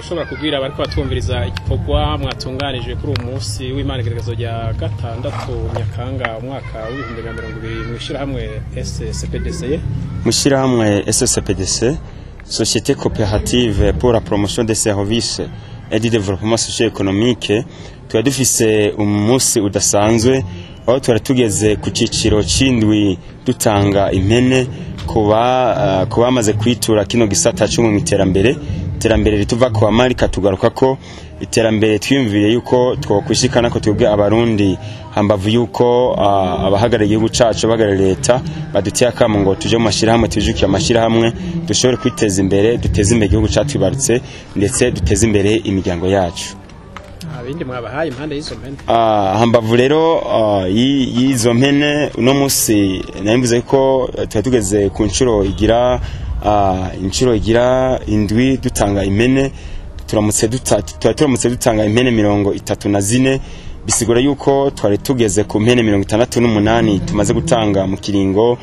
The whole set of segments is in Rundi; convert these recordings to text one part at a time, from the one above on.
mushobora kubwira bariko batwumviriza igikorwa mwatunganije kuri uyu munsi w'Imana igerekezo rya 6 Nyakanga umwaka w'2020 mwishirahamwe SCPDC? Mwishirahamwe SCPDC, Société Coopérative pour la Promotion des Services et du Développement Socio-Économique, twari dufise umunsi udasanzwe aho twari tugeze ku ciciro c'indwi dutanga impene kuba bamaze kwitura kino gisata cyo mu iterambere rituva kwa Marika tugaruka ko iterambere twiyumviye yuko twokwishikana ko twebwe abarundi hambavu yuko abahagarariye igihugu cacu bahagarariye leta badutiye akamo ngo tuje mu mashirahamwe tujukiye amashirahamwe dushobore kwiteza imbere duteze imbere igihugu cacu bibarutse ndetse duteze imbere imiryango yacu. Abindi mwabahaye impande y'izo mpene hambavu rero y'izo mpene uno munsi nambize ko tugeze ku ncuro igira indwi dutanga impene turamutse dutanga impene 34 bisigura yuko twari tugeze ku mpene 68 tumaze gutanga mu kiringo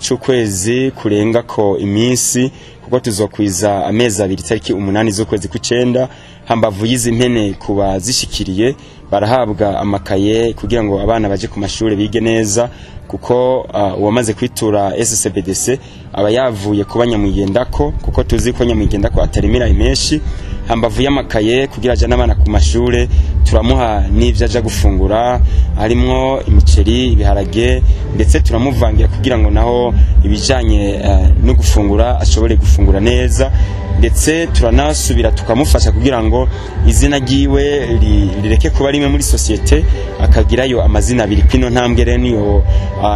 c'ukwezi kurenga ko iminsi kuko tuzokwiza amezi 2 tariki 8 z'ukwezi kw'icenda. Hambavu y'izi mpene kuba zishikiriye barahabwa amakaye kugira ngo abana baje ku mashuri bige neza kuko uwamaze kwitura SCPDC aba yavuye kuba nyamwigendako kuko tuzi ko nyamwigendako atarimira imeshi. Hambavu y'amakaye kugira aje n'abana ku mashure turamuha n'ivyo aja gufungura harimo imiceri ibiharage ndetse turamuvangira kugira ngo naho ibijanye no gufungura ashobore gufungura neza ndetse turanasubira tukamufasha kugira ngo izina giwe rireke kuba rimwe muri societe akagirayo amazina abiri kino ntambwe rero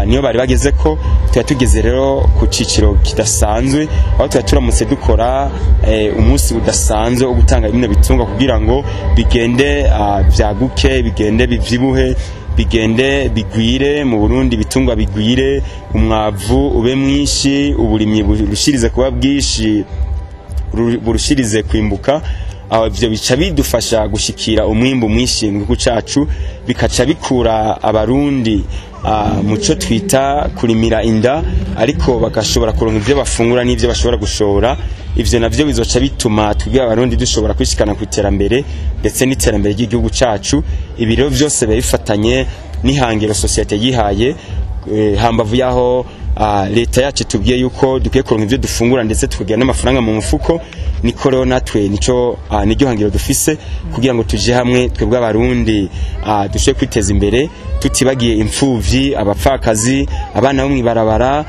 niyo bari bageze ko tugeze rero ku ciciro kidasanzwe aho turamutse dukora umunsi udasanzwe wo gutanga ibintu bitungwa kugira ngo bigende vyaguke bigende bivyibuhe bigende bigwire mu Burundi bitungwa bigwire umwavu ube mwinshi uburimyi burushirize kuba bwishi burushirize kwimbuka ivyo bica bidufasha gushikira umwimbu mwinshi mu gihugu cacu bikaca bikura abarundi muco twita kurimira inda ariko bagashobora kuronka ivyo bafungura n'ivyo bashobora gushora. Ivyo navyo bizoca bituma tugira abarundi dushobora kwishikana ku iterambere ndetse n'iterambere ry'igihugu cacu. Ibiro vyose bifatanye n'ihangiro societe yihaye hambavu yaho leta yacu tubwiye yuko dukwiye kuronka ivyo dufungura ndetse tukagira n'amafaranga mu mufuko niko rero natwe nico niryo hangiro dufise kugira ngo tuje hamwe twebwe abarundi dushe kwiteza imbere tutibagiye impfuvyi abapfakazi abana bo mwibarabara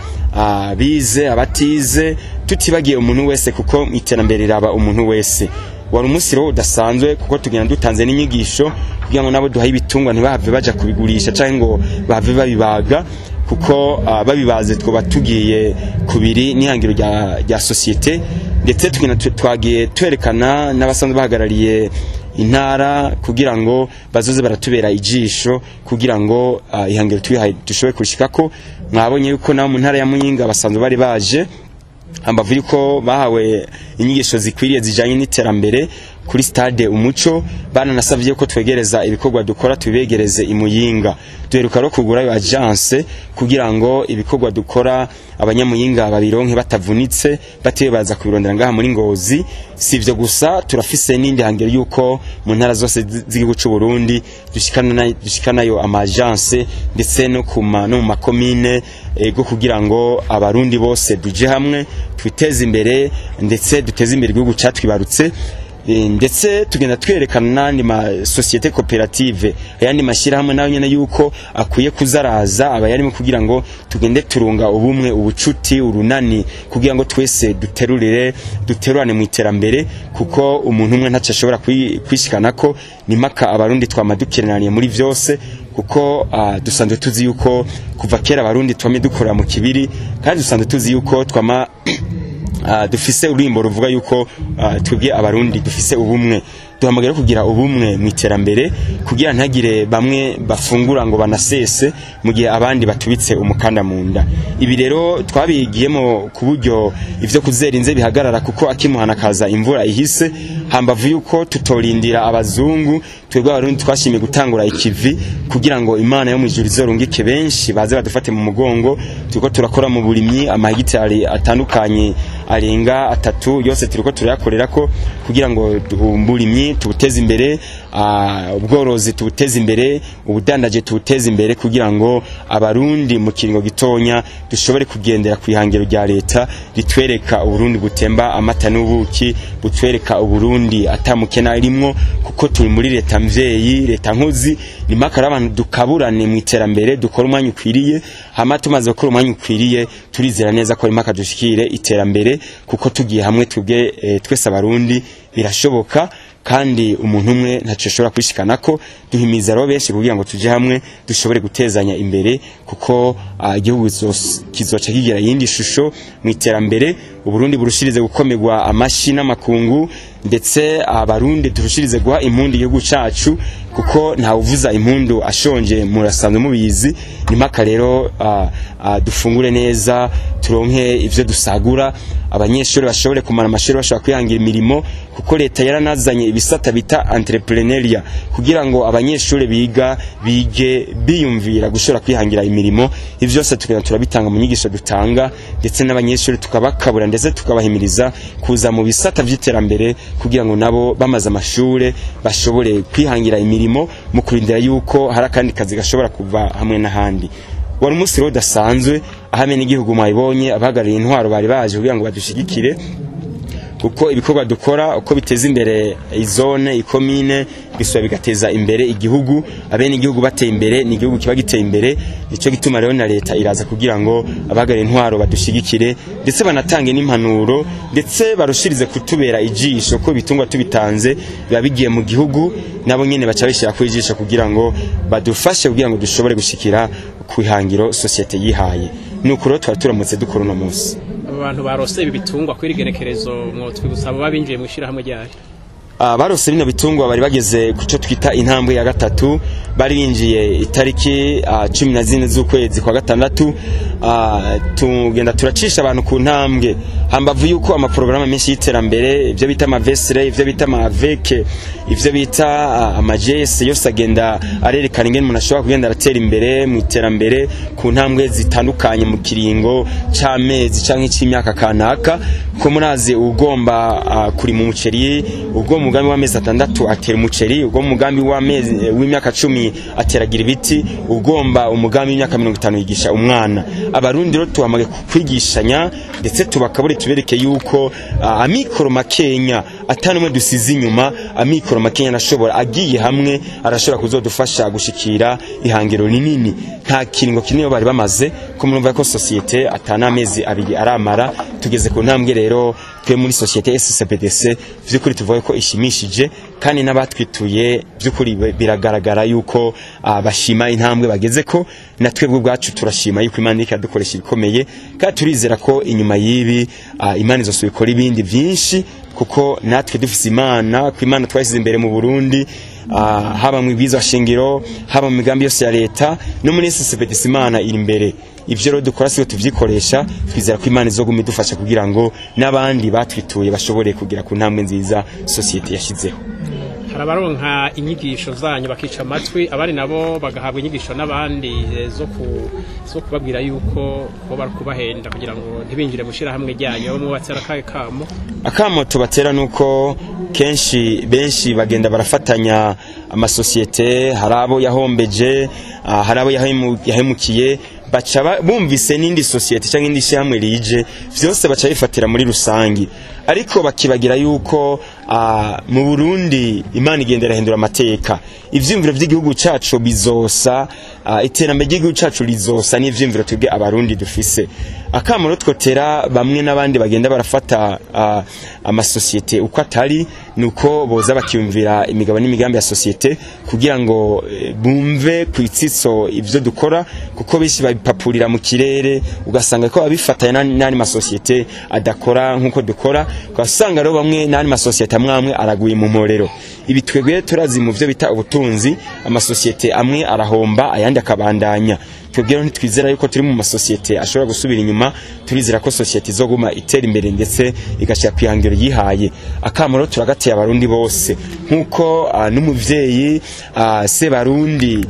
bize abatize tutibagiye umuntu wese kuko iterambere raba umuntu wese. Wari umunsi rero udasanzwe kuko tugenda dutanze n'inyigisho kugira ngo nabo duhaye ibitungwa ntibahave baja kubigurisha canke ngo bave babibaga kuko babibaze twoba tugiye kubiri n'ihangiro rya societe ndetse twagiye twerekana n'abasanzwe bahagarariye intara kugira ngo bazoze baratubera ijisho kugira ngo ihangiro twihaye dushoboye kushikako. Mwabonye yuko na mu ntara ya Muyinga basanzwe bari baje hambavu yuko bahawe inyigisho zikwiriye zijanye n'iterambere kuri stade Umuco bananasavye ko twegereza ibikorwa dukora tubegereze imuyinga duheruka ro kugura agence kugira ngo ibikorwa dukora abanyamuyinga babironke batavunitse batiye baza kubirondera ngaha muri Ngozi. Sivyo gusa turafise n'indi hangiro yuko mu ntara zose z'igihugu c'u Burundi dushikanayo amagence ndetse no mu makomine ego kugira ngo abarundi bose duje hamwe twiteze imbere ndetse duteze imbere igihugu catwibarutse ndetse tugenda twerekana n'andi ma societe coopérative ayandi mashirahamwe nayo nyene yuko akwiye kuzaraza abayarimo kugira ngo tugende turunga ubumwe ubucuti urunani kugira ngo twese duterurane mu iterambere kuko umuntu umwe ntaca ashobora kwishikana ko nimaka abarundi twamadukirananiye muri vyose kuko dusanzwe tuzi yuko kuva kera abarundi twame dukora mu kibiri kandi dusanzwe tuzi yuko twama dufise urimbo ruvuga yuko twebwe abarundi dufise ubumwe duhamagara kugira ubumwe mu iterambere kugira ntagire bamwe bafungura ngo banasese mu gihe abandi batubitse umukanda mu nda. Ibi rero twabigiyemo ku buryo ivyo kuzerinze bihagarara kuko akimuhana kaza imvura ihise hambavu yuko tutorindira abazungu twebwe abarundi twashimiye gutangura ikivi kugira ngo Imana yo mu ijuru izorungike benshi baze badufate mu mugongo tuko turakora mu burimyi amahegitari atandukanye arenga 3 yose turiko turayakorera ko kugira ngo umburimyi tubuteze imbere, ubworozi tubuteze imbere, ubudandaje tubuteze imbere kugira ngo abarundi mu kiringo gitonya dushobore kugendera kwihangiro rya leta ritwereka Uburundi gutemba amata n'ubuki, butwereka Uburundi atamukena irimwo kuko turi muri leta mvyeyi, leta nkozi, ni makara abantu dukaburane mu iterambere, dukora umwanya ukwiriye, hama tumaze gukora umwanya ukwiriye turizera neza ko imaka dushikire iterambere kuko tugiye hamwe twese abarundi birashoboka kandi umuntu umwe ntaco ashobora kwishikanako. Duhimiza ro benshi kugira ngo tuje hamwe dushobore gutezanya imbere kuko igihugu kizoca kigira yindi shusho mu iterambere, Uburundi burushirize gukomerwa amashi n'amakungu, ndetse abarundi turushirize guha impundu igihugu cacu kuko nta uvuza impundu ashonje murasanzwe mubizi. Ni maka rero dufungure neza, turonke ivyo dusagura, abanyeshuri bashobore kumara amashuri bashobora kwihangira imirimo kuko leta yaranazanye ibisata bita entrepreneuria kugira ngo abanyeshuri bige biyumvira gushobora kwihangira imirimo. Ivyo byose turabitanga mu nyigisho dutanga, ndetse n'abanyeshuri tukabakabura ndetse tukabahimiriza kuza mu bisata vy'iterambere kugira ngo nabo bamaze amashure bashobore kwihangira imirimo mu kurindira yuko hari akandi kazi gashobora kuva hamwe n'ahandi. Wari umunsi rero udasanzwe ahame n'igihugu mwayibonye, abahagarariye intwaro bari baje kugira ngo badushigikire kuko ibikorwa dukora uko biteza imbere izone ikomine biswa bigateza imbere igihugu, abene igihugu bateye imbere ni igihugu kiba giteye imbere. Nico gituma rero na leta iraza kugira ngo abahagarariye intwaro badushigikire ndetse banatange n'impanuro ndetse barushirize kutubera ijisho ko bitungwa tubitanze biba bigiye mu gihugu, nabo nyene baca bishira ku ijisho kugira ngo badufashe kugira ngo dushobore gushikira kwihangiro societe yihaye. Nuko rero turamutse dukora uno munsi abantu barose ibi bitungwa kwirigenekerezo mwotwe gusaba babinjiye mu shira hamwe ryari. Barose bino bitungwa bari bageze kuco twita intambwe ya gatatu, bari binjiye itariki 14 z'ukwezi kwa gatandatu. Tugenda turacisha abantu ku ntambwe hambavu yuko amaprograma menshi y'iterambere, ivyo bita amavesre, ivyo bita amaveke, ivyo bita amajese yose agenda arerekana ingene umuntu ashobora kugenda aratera imbere mu iterambere ku ntambwe zitandukanye mu kiringo c'amezi canke c'imyaka kanaka. Ko murazi ugomba kuri mu muceri, ugomba umugambi w'amezi 6 atera umuceri, ugomba umugambi w'imyaka 10 ateragira ibiti, ugomba umugambi w'imyaka 50 yigisha umwana. Abarundi rero tuhamage kwigishanya ndetse tubakabure tubereke yuko amikoro makenya atanumwe dusize inyuma, amikoro makenya nashobora agiye hamwe arashobora kuzodufasha gushikira ihangiro rinini. Nta kiringo kinini bari bamaze ko murumva ko societe atana amezi 2 aramara tugeze ku ntambwe rero twe muri societe SCPDC vyukuri tuvuye ko ishimishije kandi n'abatwituye vyukuri biragaragara yuko bashima intambwe bageze ko, na twebwe bwacu turashima yuko Imana ikadukoresha ibikomeye kandi turizera ko inyuma yibi Imana izosubikora ibindi byinshi kuko natwe dufise Imana, ko Imana twasize imbere mu Burundi, haba mu bizo shingiro, haba mu migambi yose ya leta no muri SCPDC Imana iri imbere. Ivyo rero dukora siyo tuvyikoresha, twizera ko Imana izoguma idufasha kugira ngo n'abandi batwituye bashobore kugira ku ntambwe nziza societe yashizeho. Harabaronka inyigisho zanyu bakica amatwi, abari nabo bagahabwa inyigisho n'abandi zo kubabwira yuko bo bari kubahenda kugira ngo ntibinjire mushira hamwe ryanyu. Abo mubatera akamo tubatera nuko kenshi benshi bagenda barafatanya amasosiyete, harabo yahombeje, harabo yahemukiye, baca bumvise n'indi societe cyangwa indi shyamwe rije vyose baca bifatira muri rusangi, ariko bakibagira yuko mu Burundi Imana igendera hindura amateka. Ivyimviro by'igihugu cacu bizosa, iterambere ry'igihugu cacu rizosa n'ivyimviro twebwe abarundi dufise. Akamaro twotera bamwe n'abandi bagenda barafata amasosiyete uko atari, nuko boza bakiyumvira imigabo n'imigambi ya societe kugira ngo bumve kwitsitso ivyo dukora, kuko bishi babipapurira mu kirere ugasanga ko abifatanya n'ani masosiyete adakora nkuko dukora, ugasanga rero bamwe n'ani masosiyete amwe araguye mu mporero. Ibi twebwe turazi mu byo bita ubutunzi, amasosiyete amwe arahomba ayandi akabandanya. twebwe ntitwizera yuko turi mu masosiyete ashobora gusubira inyuma, turizera ko sosiyete izoguma itera imbere ndetse igashya kwihangiro yihaye. Akamaro turagateye abarundi bose nkuko n'umuvyeyi se barundi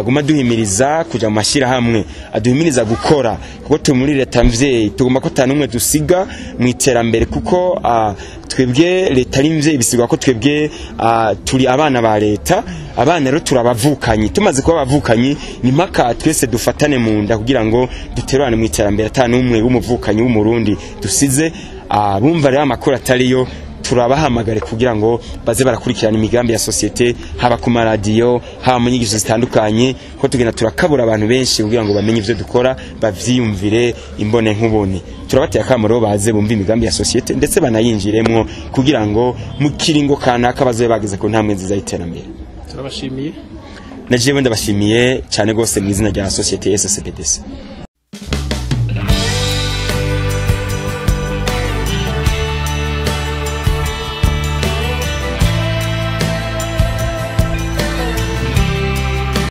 guma duhimiriza kuja mu mashira hamwe, aduhimiriza gukora kuko turi muri leta mvyeyi, tugomba ko tanumwe dusiga mu iterambere kuko twebwe leta ari mvyeyi, bisigwa ko twebwe turi abana ba leta. Abana rero turabavukanyi, tumaze kuba abavukanyi ni mpaka twese dufatane mu nda kugira ngo duterane mu iterambere, atanumwe w'umuvukanyi w'umurundi dusize. Bumva rero amakuru atariyo turabahamagare kugira ngo baze barakurikirana imigambi ya societe, haba ku maradiyo, haba mu nyigisho zitandukanye, ko tugenda turakabura abantu benshi kugira ngo bamenye ivyo dukora, bavyiyumvire imbone nkubone. Turabateye akamaro baze bumva imigambi ya societe ndetse banayinjiremwo kugira ngo mu kiringo kanaka bazobe bageze ku ntambwe nziza y'iterambere. Turabashimiye. Naje wenda bashimiye cyane gose mu izina rya societe SSPDC.